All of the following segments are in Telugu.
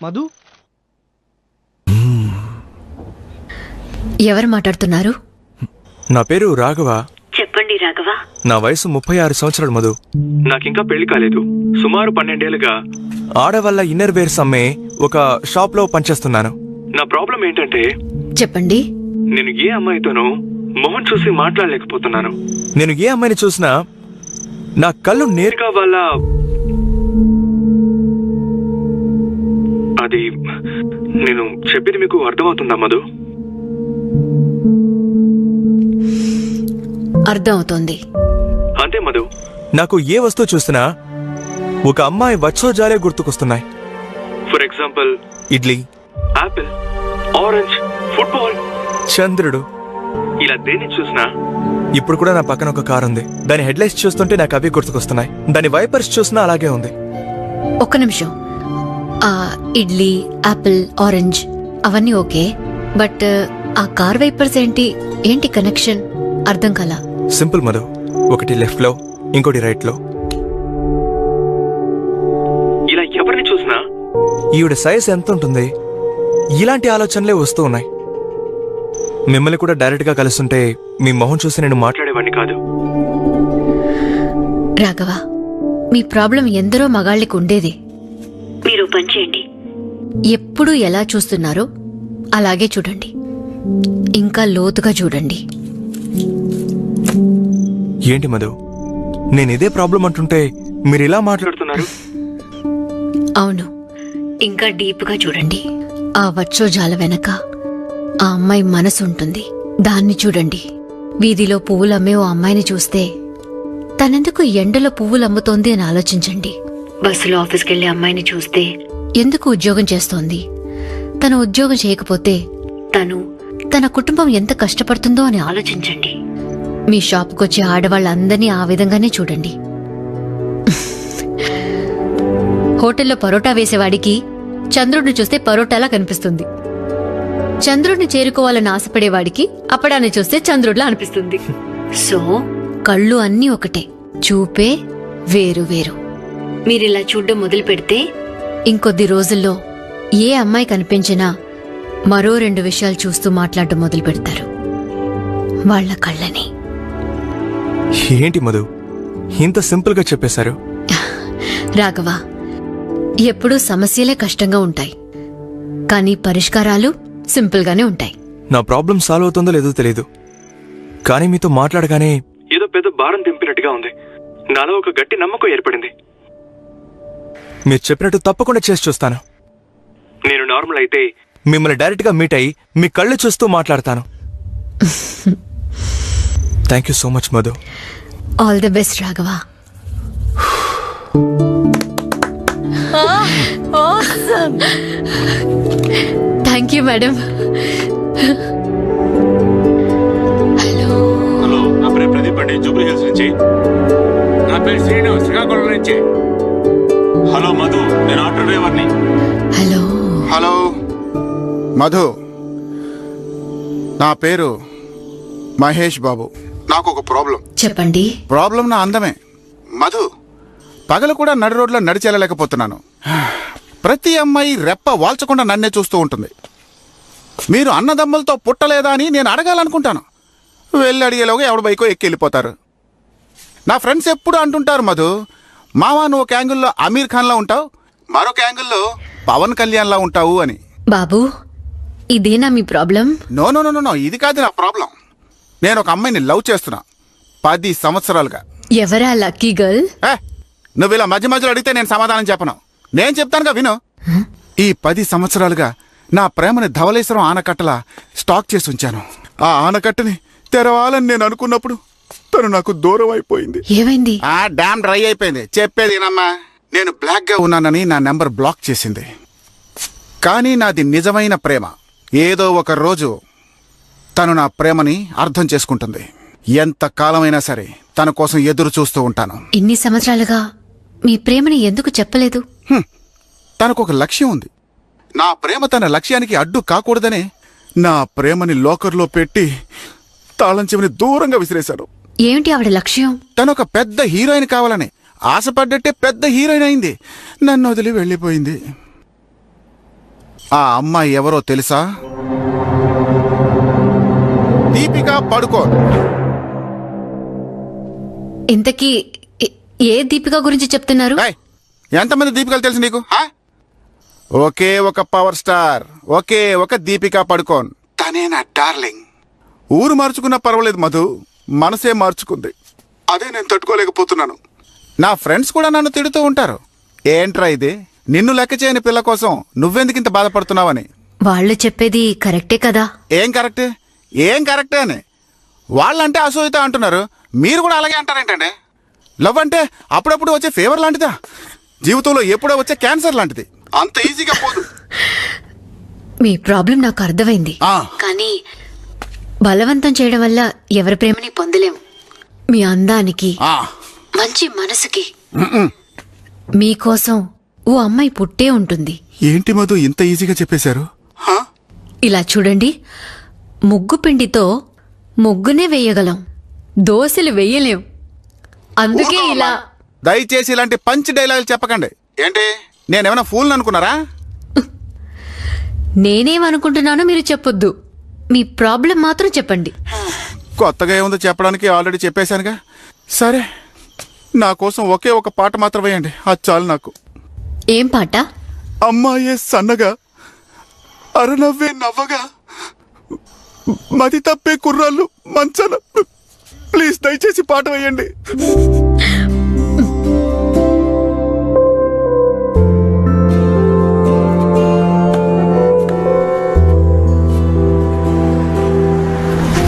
మధు ఎవరు మాట్లాడుతున్నారు? నా పేరు రాఘవ. చెప్పండి రాఘవ. నా వయసు 36 సంవత్సరాలు మధు. నాకింకా పెళ్లి కాలేదు. సుమారు 12 ఏళ్లుగా ఆడవాళ్ళ ఇన్నర్ వేర్స్ అమ్మే ఒక షాప్ లో పనిచేస్తున్నాను. నా ప్రాబ్లం ఏంటంటే చెప్పండి. నేను ఏ అమ్మాయితోనూ మొహం చూసి మాట్లాడలేకపోతున్నాను. నేను ఏ అమ్మాయిని చూసినా నా కళ్ళు నేరుగా వాళ్ళ అది నేను చెప్పేది మీకు అర్థమవుతుందా మధు? అర్థమవుతోంది. అంతే మధు. నాకు ఏ వస్తువు చూసినా ఒక అమ్మాయి వచ్చోజాలే గుర్తుకొస్తున్నాయి. For example idli, apple, orange, football, చంద్రుడు, ఇలా దేన్ని చూసినా. ఇప్పుడు కూడా నా పక్కన ఒక కారు ఉంది. దాని హెడ్ లైట్స్ చూస్తుంటే నాకు అవి గుర్తుకొస్తున్నాయి. దాని వైపర్స్ చూసినా అలాగే ఉంది. ఒక్క నిమిషం. ఇడ్లీ, ఆపిల్, ఆరెంజ్ అవన్నీ ఓకే, బట్ ఆ కార్ వైపర్స్ ఏంటి కనెక్షన్? అర్థం కాలా. సింపుల్ మధు. ఒకటి లెఫ్ట్ లో, ఇంకోటి రైట్ లో. ఇలా ఎవరిని చూసినా ఈవిడ సైజ్ ఎంత ఉంటుంది, ఇలాంటి ఆలోచనలే వస్తూ ఉన్నాయి. మిమ్మల్ని కూడా డైరెక్ట్ గా కలుస్తుంటే మీ మొహం చూసి నేను మాట్లాడేవాడిని కాదు. రాఘవ, మీ ప్రాబ్లం ఎందరో మగాళ్ళకి ఉండేది. మీరు పని చేయండి. ఎప్పుడు ఎలా చూస్తున్నారో అలాగే చూడండి. ఇంకా లోతుగా చూడండి. ఏంటి మధు, నేను ఇదే ప్రాబ్లం అంటుంటే మీరు ఇలా మాట్లాడుతున్నారు? అవును, ఇంకా డీప్గా చూడండి. ఆ వచ్చోజాల వెనక ఆ అమ్మాయి మనసు ఉంటుంది. దాన్ని చూడండి. వీధిలో పువ్వులు అమ్మే ఓ అమ్మాయిని చూస్తే తనెందుకు ఎండలో పువ్వులు అమ్ముతోంది అని ఆలోచించండి. బస్సులో ఆఫీస్కెళ్లే అమ్మాయిని చూస్తే ఎందుకు ఉద్యోగం చేస్తోంది, తను ఉద్యోగం చేయకపోతే తన కుటుంబం ఎంత కష్టపడుతుందో అని ఆలోచించండి. మీ షాపుకొచ్చే ఆడవాళ్ళందరినీ ఆ విధంగానే చూడండి. హోటల్లో పరోటా వేసేవాడికి చంద్రుడిని చూస్తే పరోటాలా కనిపిస్తుంది. చంద్రుడిని చేరుకోవాలని ఆశపడేవాడికి అప్పడాన్ని చూస్తే చంద్రుడిలా అనిపిస్తుంది. సో కళ్ళు అన్నీ ఒకటే, చూపే వేరు వేరు. మీరిలా చూడ్డం మొదలు పెడితే ఇంకొద్ది రోజుల్లో ఏ అమ్మాయి కనిపించినా మరో 2 విషయాలు చూస్తూ మాట్లాడడం మొదలు పెడతారు, వాళ్ల కళ్ళని. ఏంటి మధు, ఇంత సింపుల్ గా చెప్పేశారు? రాఘవ, ఎప్పుడూ సమస్యలే కష్టంగా ఉంటాయి, కానీ పరిష్కారాలు సింపుల్ గానే ఉంటాయి. నా ప్రాబ్లం సాల్వ్ అవుతుందో లేదో తెలీదు, కానీ మీతో మాట్లాడగానే ఏదో పెద్ద భారం దింపినట్టుగా ఉంది. నాలో ఒక గట్టి నమ్మకం ఏర్పడింది. మీరు చెప్పినట్టు తప్పకుండా చేసి చూస్తాను. నేను నార్మల్ అయితే మిమ్మల్ని డైరెక్ట్ గా మీట్ అయ్యి మీ కళ్ళు చూస్తూ మాట్లాడతాను. Thank you so much Madhu. All the best Raghava. Thank you madam. Hello, నా పేరు ప్రదీప్ అండి, జూబ్లీ హిల్స్ నుంచి. నా పేరు శ్రీను, శ్రీకాకుళం నుంచి. హలో మధు, నేను ఆటో డ్రైవర్ని. హలో. హలో మధు, నా పేరు మహేష్ బాబు. నాకు ఒక ప్రాబ్లం. చెప్పండి. ప్రాబ్లం నా అందమే. మధు, పగలు కూడా నడి రోడ్లో నడిచెళ్ళలేకపోతున్నాను. ప్రతి అమ్మాయి రెప్ప వాల్చకుండా నన్నే చూస్తూ ఉంటుంది. మీరు అన్నదమ్ములతో పుట్టలేదా అని నేను అడగాలనుకుంటాను. వెళ్ళి అడిగేలోగా ఎవడు బైకో ఎక్కి వెళ్ళిపోతారు. నా ఫ్రెండ్స్ ఎప్పుడు అంటుంటారు, మధు మావా నువ్వు ఒక యాంగిల్లో అమీర్ ఖాన్లా ఉంటావు, మరొక యాంగిల్లో పవన్ కళ్యాణ్లా ఉంటావు అని. బాబు, ఇదేనా మీ problem? No no no no, ఇది కాదు నా ప్రాబ్లం. నేను ఒక అమ్మాయిని లవ్ చేస్తున్నా 10 సంవత్సరాలుగా. ఎవరా లక్కీ గర్ల్? నువ్వు ఇలా మధ్య మధ్యలో అడిగితే నేను సమాధానం చెప్పను. నేను చెప్తానుగా విను. ఈ 10 సంవత్సరాలుగా నా ప్రేమని ధవళేశ్వరం ఆనకట్టలా స్టాక్ చేసి ఉంచాను. ఆ ఆనకట్టని తెరవాలని నేను అనుకున్నప్పుడు తను నాకు దూరం అయిపోయింది. ఏమైంది? ఆ డ్యామ్ డ్రై అయిపోయింది. చెప్పేది ఏనమ్మా, నేను బ్లాక్ గా ఉన్నానని నా నెంబర్ బ్లాక్ చేసింది. కానీ నాది నిజమైన ప్రేమ. ఏదో ఒక రోజు తను నా ప్రేమని అర్థం చేసుకుంటుంది. ఎంత కాలమైనా సరే తన కోసం ఎదురు చూస్తూ ఉంటాను. ఇన్ని సంవత్సరాలుగా మీ ప్రేమని ఎందుకు చెప్పలేదు? తనకు ఒక లక్ష్యం ఉంది. నా ప్రేమ తన లక్ష్యానికి అడ్డు కాకూడదనే నా ప్రేమని లోకర్లో పెట్టి తాళం చెవిని దూరంగా విసిరేశాను. ఏమిటి ఆవిడ లక్ష్యం? తనొక పెద్ద హీరోయిన్ కావాలని ఆశపడ్డట్టే పెద్ద హీరోయిన్ అయింది. నన్ను వదిలి వెళ్ళిపోయింది. ఆ అమ్మాయి ఎవరో తెలుసా? దీపికా పడుకోన్. ఇంతకీ ఏ దీపిక గురించి చెప్తున్నారు? ఏయ్, ఎంతమంది దీపికలు తెలుసు నీకు? ఒకే ఒక పవర్ స్టార్, ఒకే ఒక దీపికా పడుకోన్. తనే నా డార్లింగ్. ఊరు మార్చుకున్నా పర్వాలేదు మధు, మనసే మార్చుకుంది. అదే నేను తట్టుకోలేకపోతున్నాను. నా ఫ్రెండ్స్ కూడా నన్ను తిడుతూ ఉంటారు, ఏంట్రా ఇది, నిన్ను లెక్క చేయని పిల్ల కోసం నువ్వెందుకు ఇంత బాధపడుతున్నావని. వాళ్ళు చెప్పేది కరెక్టే కదా? ఏం కరెక్టే అని వాళ్ళంటే అసూయత అంటున్నారు, మీరు కూడా అలాగే అంటారేంటండి? లవ్ అంటే అప్పుడప్పుడు వచ్చే ఫీవర్ లాంటిదా? జీవితంలో ఎప్పుడో వచ్చే క్యాన్సర్ లాంటిది, అంత ఈజీగా పోదు. మీ ప్రాబ్లం నాకు అర్థమైంది, కానీ బలవంతం చేయడం వల్ల ఎవరి ప్రేమని పొందలేం. మీ అందానికి, మంచి మనసుకి మీకోసం ఓ అమ్మాయి పుట్టే ఉంటుంది. ఏంటి మధు ఇంత ఈజీగా చెప్పేశారు? ఇలా చూడండి, ముగ్గు పిండితో ముగ్గునే వేయగలం, దోశలు వేయలేం. అందుకే ఇలా. దయచేసి ఇలాంటి పంచ్ డైలాగులు చెప్పకండి. ఏంటి, నేనేమైనా ఫూల్ అనుకున్నారా? నేనేమనుకుంటున్నానో మీరు చెప్పొద్దు, మీ ప్రాబ్లం మాత్రం చెప్పండి. కొత్తగా ఏముందో చెప్పడానికి ఆల్రెడీ చెప్పేశానుగా. సరే, నా కోసం ఒకే ఒక పాట మాత్రం వేయండి, అది చాలు నాకు. ఏం పాట? అమ్మాయే సన్నగా, అరనవ్వే నవ్వగా, మది తప్పే కుర్రాళ్ళు మంచన. ప్లీజ్ దయచేసి పాట వేయండి.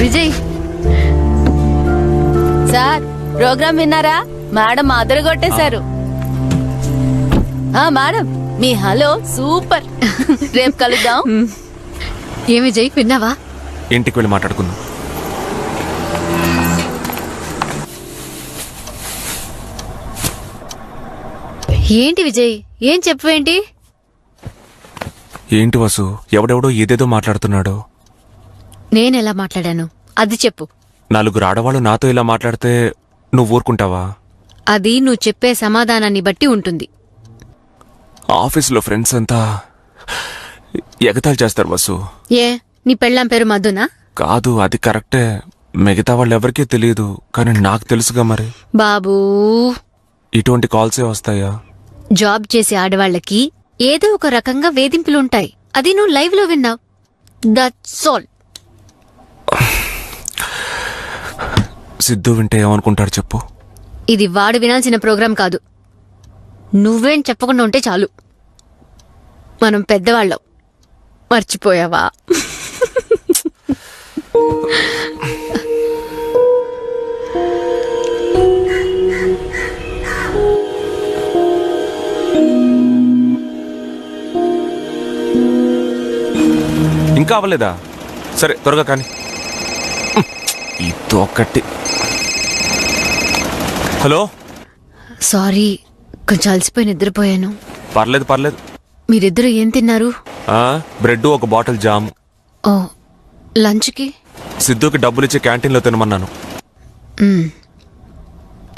విజయ్ సార్, ప్రోగ్రామ్ విన్నారా? మేడం అదరగొట్టేశారు. మేడం, మీ హలో సూపర్. రేపు కలుద్దాం. ఏం విజయ్, విన్నావా? ఇంటికి వెళ్ళి మాట్లాడుకుందాం. ఏంటి విజయ్, ఏం చెప్పవేంటి? ఏంటి వసు, ఎవడెవడో ఏదేదో మాట్లాడుతున్నాడు. నేనెలా మాట్లాడాను అది చెప్పు. నలుగురు ఆడవాళ్ళు నాతో ఇలా మాట్లాడితే నువ్వు ఊరుకుంటావా? అది నువ్వు చెప్పే సమాధానాన్ని బట్టి ఉంటుంది. ఆఫీసులో ఫ్రెండ్స్ అంతా ఎగతాళి చేస్తారు వసు. ఏ, నీ పెళ్ళాం పేరు మధునా? కాదు, అది కరెక్టే. మిగతా వాళ్ళు ఎవరికీ తెలియదు, కానీ నాకు తెలుసుగా. మరి బాబూ, ఇటువంటి కాల్సే వస్తాయా? జాబ్ చేసే ఆడవాళ్ళకి ఏదో ఒక రకంగా వేధింపులుంటాయి. అది నువ్వు లైవ్ లో విన్నావు, దట్స్ ఆల్. సిద్ధు వింటే ఏమనుకుంటాడు చెప్పు? ఇది వాడు వినాల్సిన ప్రోగ్రాం కాదు. నువ్వేం చెప్పకుండా ఉంటే చాలు. మనం పెద్దవాళ్ళం, మర్చిపోయావా? ఇంకా అవ్వలేదా? సరే, త్వరగా కానీ. ఇదొకటి. హలో, సారీ, కొంచెం అలసిపోయి నిద్రపోయాను. పర్లేదు. మీరిద్దరూ ఏం తిన్నారు? బ్రెడ్, ఒక బాటిల్ జామ్. ఓ, లంచ్కి? సిద్ధుకి డబ్బులు ఇచ్చి క్యాంటీన్లో తినమన్నాను.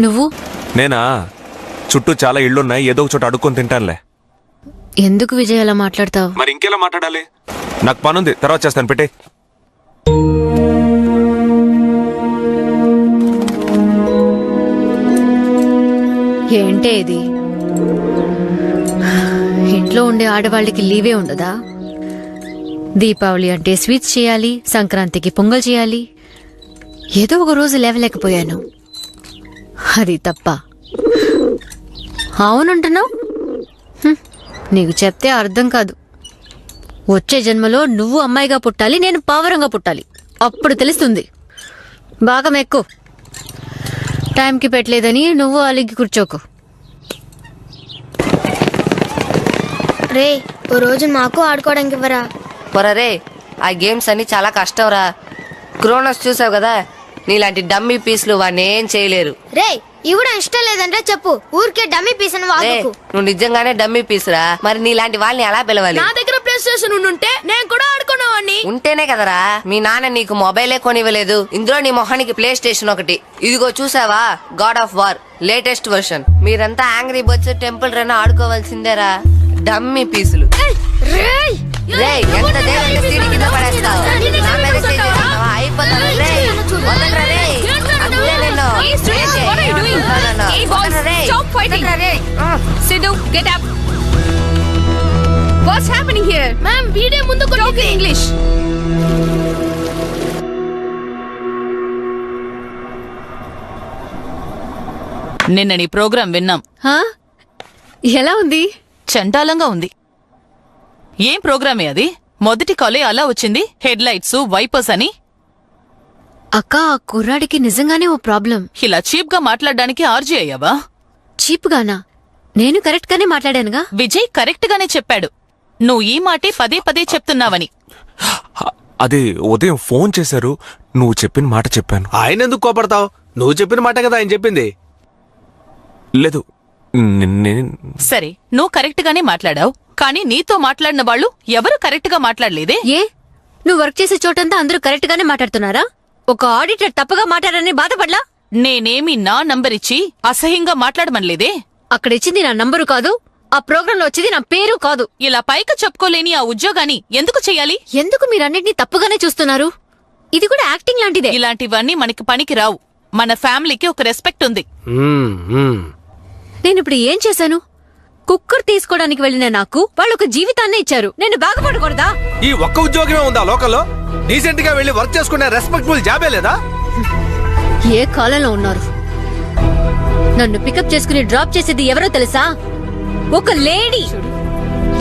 నువ్వు? నేనా, చుట్టూ చాలా ఇళ్లున్నాయి, ఏదో ఒక చోట అడుక్కొని తింటానులే. ఎందుకు విజయ్ అలా మాట్లాడతావు? మరి ఇంకెలా మాట్లాడాలి? నాకు పనుంది, తర్వాత చేస్తాను, పెట్టే. ఏంటే ఇది? ఇంట్లో ఉండే ఆడవాళ్ళకి లీవే ఉండదా? దీపావళి అంటే స్వీట్స్ చేయాలి, సంక్రాంతికి పొంగల్ చేయాలి. ఏదో ఒక రోజు లేవలేకపోయాను, అది తప్ప. అవునంటున్నావు? నీకు చెప్తే అర్థం కాదు. వచ్చే జన్మలో నువ్వు అమ్మాయిగా పుట్టాలి, నేను పావరంగా పుట్టాలి, అప్పుడు తెలుస్తుంది. బాగా మెక్కు. టైంకి పెట్టలేదని నువ్వు అలిగి కూర్చోకు. రే, ఓ రోజు మాకు ఆడుకోవడానికి ఇవ్వరా? పొరరే, ఆ గేమ్స్ అన్ని చాలా కష్టంరా. క్రోనస్ చూసావు కదా, నీలాంటి డమ్మీ పీసులు వాడిని ఏం చేయలేరు. రే, ఇవ్వడం ఇష్టం లేదంటే చెప్పు, ఊరికే డమ్మీ పీస్ అని వాగకు. నువ్వు నిజంగానే డమ్మీ పీసురా, మరి నీలాంటి వాళ్ళని ఎలా పిలవాలి? నా దగ్గర ప్లే స్టేషన్ ఉంటే నేను కూడా ఆడుకునేవాడిని. ఉంటేనే కదరా మీ నాన్న నీకు మొబైలే కొనివ్వలేదు. ఇందులో నీ మొహానికి ప్లే స్టేషన్ ఒకటి. ఇదిగో చూసావా, God of War latest version. మీరంతా యాంగ్రీ బర్డ్స్, టెంపుల్ రన్ ఆడుకోవాల్సిందేరా, డమ్మీ పీసులు. రేయ్, రేయ్, ఎంత ధైర్యం సీడి కింద పడేస్తావు? నా మీద చేయి చేస్తున్నావా? అయిపోతాను. రేయ్, వదలరా రేయ్. అందుకే నిన్ను. రేయ్, వదలరా రేయ్. వదలరా రేయ్. Sidhu, get up. What's happening here? Ma'am వీడే ముందు Talk in English. నిన్న నీ ప్రోగ్రాం విన్నాం. హా? ఎలా ఉంది? చండాలంగా ఉంది. ఏం ప్రోగ్రామే అది? మొదటి కాలే అలా వచ్చింది, హెడ్ లైట్స్ వైపర్స్ అని. అక్క, ఆ కుర్రాడికి నిజంగానే ఓ ప్రాబ్లం. ఇలా చీప్ గా మాట్లాడడానికి ఆర్జీ అయ్యావా? చీప్గానా? నేను కరెక్ట్ గానే మాట్లాడానుగా. విజయ్ కరెక్ట్ గానే చెప్పాడు. నువ్వు ఈ మాటే పదే పదే చెప్తున్నావని. అదే ఉదయం ఫోన్ చేశారు, నువ్వు చెప్పిన మాట చెప్పాను. ఆయన ఎందుకు కోపడతావు? నువ్వు చెప్పిన మాట కదా ఆయన చెప్పింది. లేదు, నేను సరే, నువ్వు కరెక్ట్ గానే మాట్లాడావు, కానీ నీతో మాట్లాడిన వాళ్ళు ఎవరు కరెక్ట్ గా మాట్లాడలేదే. ఏ, నువ్వు వర్క్ చేసే చోటంతా అందరూ కరెక్ట్ గానే మాట్లాడుతున్నారా? ఒక ఆడిటర్ తప్పుగా మాట్లాడని బాధపడలా? నేనేమి నా నంబర్ ఇచ్చి అసహ్యంగా మాట్లాడమనలేదే. అక్కడ ఇచ్చింది నా నంబరు కాదు, ఆ ప్రోగ్రామ్ లో వచ్చేది నా పేరు కాదు. ఇలా పైకి చెప్పుకోలేని ఆ ఉద్యోగాన్ని ఎందుకు చెయ్యాలి? ఎందుకు మీరన్నిటినీ తప్పుగానే చూస్తున్నారు? ఇది కూడా యాక్టింగ్ లాంటిదే. ఇలాంటివన్నీ మనకి పనికి రావు. మన ఫ్యామిలీకి ఒక రెస్పెక్ట్ ఉంది. నేనిప్పుడు ఏం చేశాను? కుక్కర్ తీసుకోవడానికి వెళ్ళిన నాకు వాళ్ళు ఒక జీవితాన్నే ఇచ్చారు. నేను బాగుపడకూడదా? ఈ ఒక్క ఉద్యోగమే ఉందా లోకల్లో? డీసెంట్ గా వెళ్ళి వర్క్ చేసుకునే రెస్పెక్టబుల్ జాబే లేదా? ఏ కాలంలో ఉన్నారు? నన్ను పికప్ చేసుకుని డ్రాప్ చేసేది ఎవరో తెలుసా? ఒక లేడీ.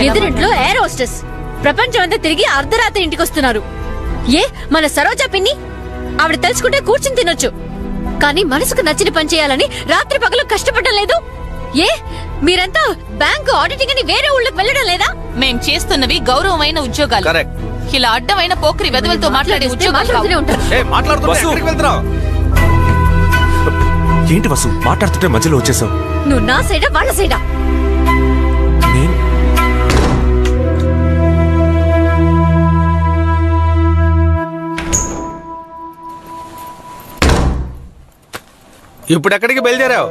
ఎదురింట్లో air hostess. ప్రపంచం అంతా తిరిగి అర్ధరాత్రి ఇంటికి వస్తున్నారు. ఏ, మన సరోజా పిన్ని? ఆవిడ తెలుసుకుంటే కూర్చుని తినొచ్చు, కానీ మనసుకు నచ్చిన పని చేయాలని రాత్రి పగలు కష్టపడడం లేదు. ఏ, మీరంతా బ్యాంకు ఆడిటింగ్ అని వేరే ఊళ్ళకి వెళ్ళడం లేదా? మేం చేస్తున్నవి గౌరవమైన ఉద్యోగాలు. కరెక్ట్. ఇలా అడ్డమైన పోకిరి వెదవలతో మాట్లాడే ఉద్యోగాలు మాట్లాడుతూనే కావు. ఉంటారు. ఏ మాట్లాడుతున్నా వసు. ఎక్కడికి వెళ్తున్నావు? ఏంటి వసు మాట్లాడుతుంటే మధ్యలో వచ్చేసావు? నువ్వు నా సైడా వాళ్ళ సైడా? నేను ఇప్పుడు ఎక్కడికి బయలుదేరావు?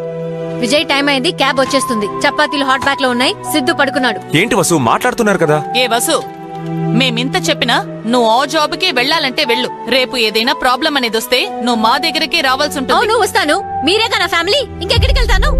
విజయ్, టైం అయింది, క్యాబ్ వచ్చేస్తుంది. చపాతీలు హాట్ బ్యాగ్ లో ఉన్నాయి. సిద్ధు పడుకున్నాడు. ఏంటి వసు మాట్లాడుతున్నారు కదా? ఏ వసు, మేమింత చెప్పినా నువ్వు ఆ జాబ్కే వెళ్ళాలంటే వెళ్ళు. రేపు ఏదైనా ప్రాబ్లం అనేది వస్తే నువ్వు మా దగ్గరకే రావాల్సి ఉంటుంది. అవును, వస్తాను. మీరేగా నా ఫ్యామిలీ, ఇంకెక్కడికి వెళ్తాను?